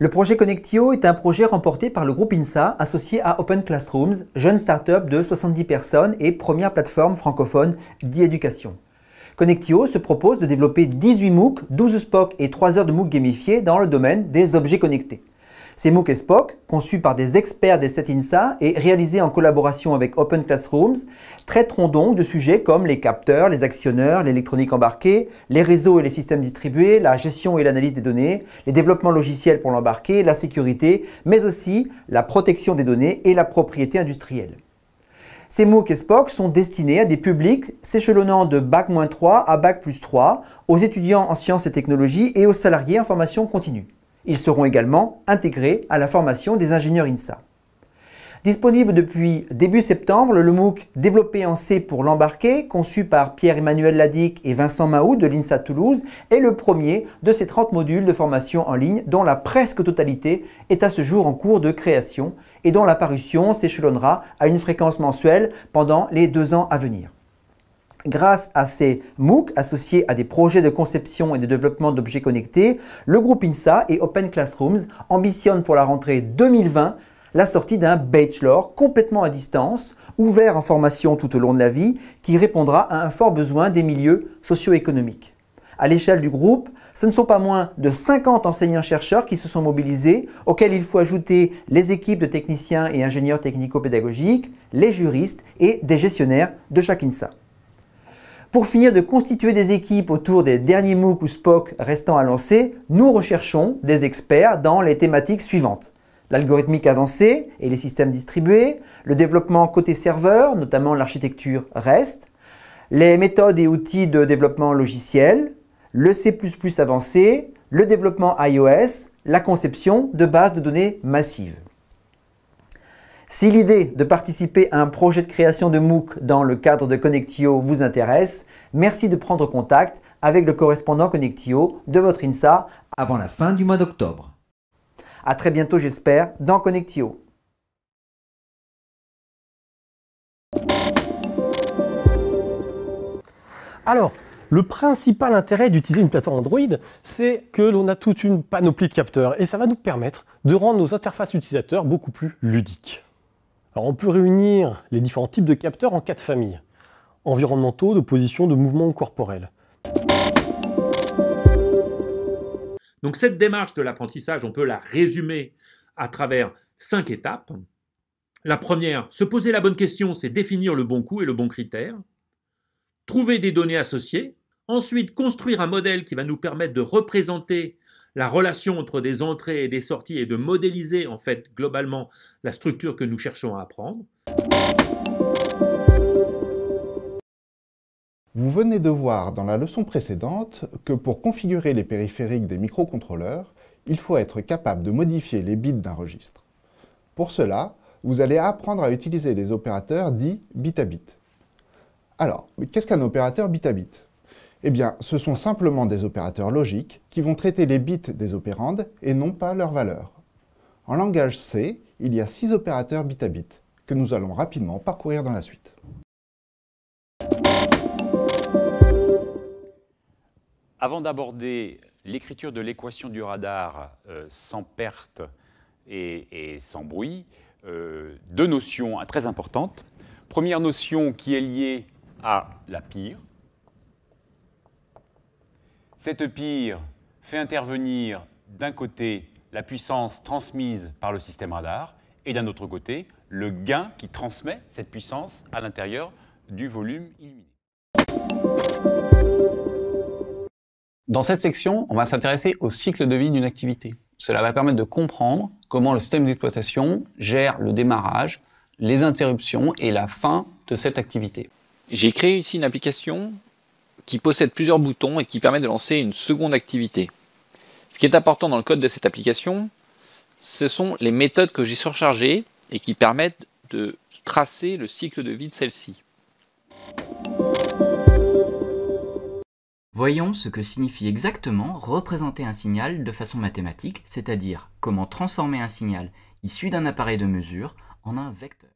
Le projet Connectio est un projet remporté par le groupe INSA associé à Open Classrooms, jeune start-up de 70 personnes et première plateforme francophone d'e-éducation. Connectio se propose de développer 18 MOOC, 12 SPOC et 3 heures de MOOC gamifiés dans le domaine des objets connectés. Ces MOOC et SPOC, conçus par des experts des 7 INSA et réalisés en collaboration avec Open Classrooms, traiteront donc de sujets comme les capteurs, les actionneurs, l'électronique embarquée, les réseaux et les systèmes distribués, la gestion et l'analyse des données, les développements logiciels pour l'embarqué, la sécurité, mais aussi la protection des données et la propriété industrielle. Ces MOOC et SPOC sont destinés à des publics s'échelonnant de Bac-3 à Bac+3, aux étudiants en sciences et technologies et aux salariés en formation continue. Ils seront également intégrés à la formation des ingénieurs INSA. Disponible depuis début septembre, le MOOC développé en C pour l'embarqué, conçu par Pierre-Emmanuel Ladic et Vincent Mahou de l'INSA Toulouse, est le premier de ces 30 modules de formation en ligne dont la presque totalité est à ce jour en cours de création et dont la parution s'échelonnera à une fréquence mensuelle pendant les 2 ans à venir. Grâce à ces MOOC associés à des projets de conception et de développement d'objets connectés, le groupe INSA et Open Classrooms ambitionnent pour la rentrée 2020 la sortie d'un bachelor complètement à distance, ouvert en formation tout au long de la vie, qui répondra à un fort besoin des milieux socio-économiques. À l'échelle du groupe, ce ne sont pas moins de 50 enseignants-chercheurs qui se sont mobilisés, auxquels il faut ajouter les équipes de techniciens et ingénieurs technico-pédagogiques, les juristes et des gestionnaires de chaque INSA. Pour finir de constituer des équipes autour des derniers MOOC ou SPOC restants à lancer, nous recherchons des experts dans les thématiques suivantes. L'algorithmique avancée et les systèmes distribués, le développement côté serveur, notamment l'architecture REST, les méthodes et outils de développement logiciel, le C++ avancé, le développement iOS, la conception de bases de données massives. Si l'idée de participer à un projet de création de MOOC dans le cadre de Connectio vous intéresse, merci de prendre contact avec le correspondant Connectio de votre INSA avant la fin du mois d'octobre. À très bientôt, j'espère, dans Connectio. Alors, le principal intérêt d'utiliser une plateforme Android, c'est que l'on a toute une panoplie de capteurs et ça va nous permettre de rendre nos interfaces utilisateurs beaucoup plus ludiques. Alors, on peut réunir les différents types de capteurs en 4 familles. Environnementaux, de position, de mouvement ou corporel. Donc cette démarche de l'apprentissage, on peut la résumer à travers 5 étapes. La première, se poser la bonne question, c'est définir le bon coût et le bon critère. Trouver des données associées. Ensuite, construire un modèle qui va nous permettre de représenter la relation entre des entrées et des sorties et de modéliser en fait globalement la structure que nous cherchons à apprendre. Vous venez de voir dans la leçon précédente que pour configurer les périphériques des microcontrôleurs, il faut être capable de modifier les bits d'un registre. Pour cela, vous allez apprendre à utiliser les opérateurs dits bit à bit. Alors, qu'est-ce qu'un opérateur bit à bit? Eh bien, ce sont simplement des opérateurs logiques qui vont traiter les bits des opérandes et non pas leur valeur. En langage C, il y a 6 opérateurs bit à bit que nous allons rapidement parcourir dans la suite. Avant d'aborder l'écriture de l'équation du radar sans perte et sans bruit, 2 notions très importantes. Première notion qui est liée à la pire. Cette pire fait intervenir d'un côté la puissance transmise par le système radar et d'un autre côté le gain qui transmet cette puissance à l'intérieur du volume illuminé. Dans cette section, on va s'intéresser au cycle de vie d'une activité. Cela va permettre de comprendre comment le système d'exploitation gère le démarrage, les interruptions et la fin de cette activité. J'ai créé ici une application qui possède plusieurs boutons et qui permet de lancer une seconde activité. Ce qui est important dans le code de cette application, ce sont les méthodes que j'ai surchargées et qui permettent de tracer le cycle de vie de celle-ci. Voyons ce que signifie exactement représenter un signal de façon mathématique, c'est-à-dire comment transformer un signal issu d'un appareil de mesure en un vecteur.